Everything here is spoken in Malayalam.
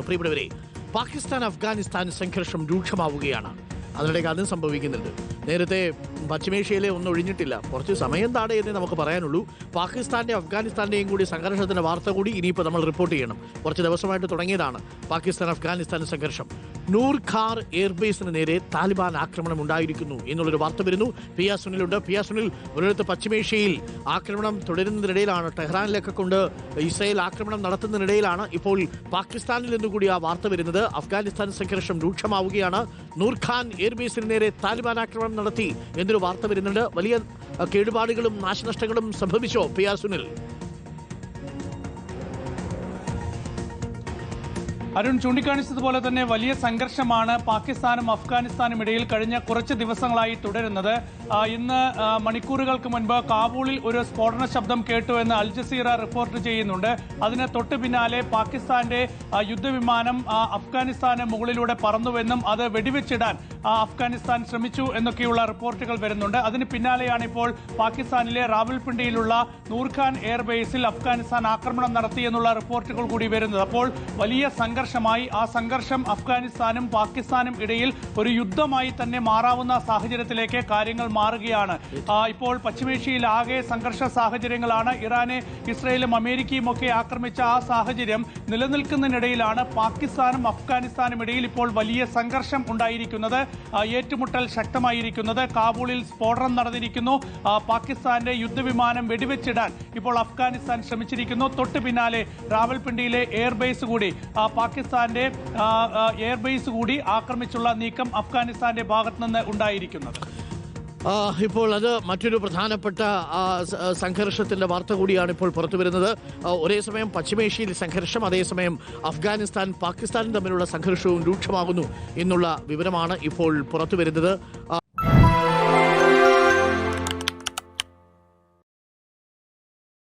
പ്രിയപ്പെട്ടവരെ, പാകിസ്ഥാൻ അഫ്ഗാനിസ്ഥാൻ സംഘർഷം രൂക്ഷമാവുകയാണ്. അതിനിടയ്ക്ക് അതും സംഭവിക്കുന്നുണ്ട്. നേരത്തെ പശ്ചിമേഷ്യയിലെ ഒന്നും ഒഴിഞ്ഞിട്ടില്ല. കുറച്ച് സമയം താഴെ എന്നേ നമുക്ക് പറയാനുള്ളൂ. പാകിസ്ഥാന്റെയും അഫ്ഗാനിസ്ഥാന്റെയും കൂടി സംഘർഷത്തിന്റെ വാർത്ത കൂടി ഇനിയിപ്പോൾ നമ്മൾ റിപ്പോർട്ട് ചെയ്യണം. കുറച്ച് ദിവസമായിട്ട് തുടങ്ങിയതാണ് പാകിസ്ഥാൻ അഫ്ഗാനിസ്ഥാൻ സംഘർഷം. നൂർ ഖാർ എയർബേസിന് നേരെ താലിബാൻ ആക്രമണം ഉണ്ടായിരിക്കുന്നു എന്നുള്ളൊരു വാർത്ത വരുന്നു. പിയ സുനിലുണ്ട്. പിയ സുനിൽ, ഒരിടത്ത് പശ്ചിമേഷ്യയിൽ ആക്രമണം തുടരുന്നതിനിടയിലാണ്, ടെഹ്റാനിലൊക്കെ കൊണ്ട് ഇസ്രായേൽ ആക്രമണം നടത്തുന്നതിനിടയിലാണ് ഇപ്പോൾ പാകിസ്ഥാനിൽ നിന്നുകൂടി ആ വാർത്ത വരുന്നത്. അഫ്ഗാനിസ്ഥാൻ സംഘർഷം രൂക്ഷമാവുകയാണ്. നൂർ ഖാൻ എയർബേസിന് നേരെ താലിബാൻ ആക്രമണം നടത്തി എന്നൊരു വാർത്ത വരുന്നുണ്ട്. വലിയ കേടുപാടുകളും നാശനഷ്ടങ്ങളും സംഭവിച്ചോ പിയ സുനിൽ? അരുൺ ചൂണ്ടിക്കാണിച്ചതുപോലെ തന്നെ വലിയ സംഘർഷമാണ് പാകിസ്ഥാനും അഫ്ഗാനിസ്ഥാനും ഇടയിൽ കഴിഞ്ഞ കുറച്ച് ദിവസങ്ങളായി തുടരുന്നത്. ഇന്ന് മണിക്കൂറുകൾക്ക് മുൻപ് കാബൂളിൽ ഒരു സ്ഫോടന ശബ്ദം കേട്ടു എന്ന് അൽ ജസീറ റിപ്പോർട്ട് ചെയ്യുന്നുണ്ട്. അതിന് തൊട്ട് പിന്നാലെ പാകിസ്ഥാന്റെ യുദ്ധവിമാനം അഫ്ഗാനിസ്ഥാന് മുകളിലൂടെ പറന്നുവെന്നും അത് വെടിവെച്ചിടാൻ അഫ്ഗാനിസ്ഥാൻ ശ്രമിച്ചു എന്നൊക്കെയുള്ള റിപ്പോർട്ടുകൾ വരുന്നുണ്ട്. അതിന് പിന്നാലെയാണ് ഇപ്പോൾ പാകിസ്ഥാനിലെ റാവൽപിണ്ടിയിലുള്ള നൂർഖാൻ എയർബേസിൽ അഫ്ഗാനിസ്ഥാൻ ആക്രമണം നടത്തിയെന്നുള്ള റിപ്പോർട്ടുകൾ കൂടി വരുന്നത്. അപ്പോൾ വലിയ സംഘർഷമായി, ആ സംഘർഷം അഫ്ഗാനിസ്ഥാനും പാകിസ്ഥാനും ഇടയിൽ ഒരു യുദ്ധമായി തന്നെ മാറാവുന്ന സാഹചര്യത്തിലേക്ക് കാര്യങ്ങൾ മാറുകയാണ്. ഇപ്പോൾ പശ്ചിമേഷ്യയിൽ ആകെ സംഘർഷ സാഹചര്യങ്ങളാണ്. ഇറാനെ ഇസ്രയേലും അമേരിക്കയും ഒക്കെ ആക്രമിച്ച ആ സാഹചര്യം നിലനിൽക്കുന്നതിനിടയിലാണ് പാകിസ്ഥാനും അഫ്ഗാനിസ്ഥാനും ഇടയിൽ ഇപ്പോൾ വലിയ സംഘർഷം ഉണ്ടായിരിക്കുന്നത്. ഏറ്റുമുട്ടൽ ശക്തമായിരിക്കുന്നത്. കാബൂളിൽ സ്ഫോടനം നടന്നിരിക്കുന്നു. പാകിസ്ഥാന്റെ യുദ്ധവിമാനം വെടിവെച്ചിടാൻ ഇപ്പോൾ അഫ്ഗാനിസ്ഥാൻ ശ്രമിച്ചിരിക്കുന്നു. തൊട്ട് പിന്നാലെ റാവൽപിണ്ടിയിലെ എയർബേസ് കൂടി പാകിസ്ഥാന്റെ എയർബേസ് കൂടി ആക്രമിച്ചുള്ള നീക്കം അഫ്ഗാനിസ്ഥാന്റെ ഭാഗത്ത് നിന്ന് ഉണ്ടായിരിക്കുന്നത്. ഇപ്പോൾ അത് മറ്റൊരു പ്രധാനപ്പെട്ട സംഘർഷത്തിന്റെ വാർത്ത കൂടിയാണ് ഇപ്പോൾ പുറത്തു വരുന്നത്. ഒരേ സമയം പശ്ചിമേഷ്യയിൽ സംഘർഷം, അതേസമയം അഫ്ഗാനിസ്ഥാൻ പാകിസ്ഥാനും തമ്മിലുള്ള സംഘർഷവും രൂക്ഷമാകുന്നു എന്നുള്ള വിവരമാണ് ഇപ്പോൾ പുറത്തു വരുന്നത്.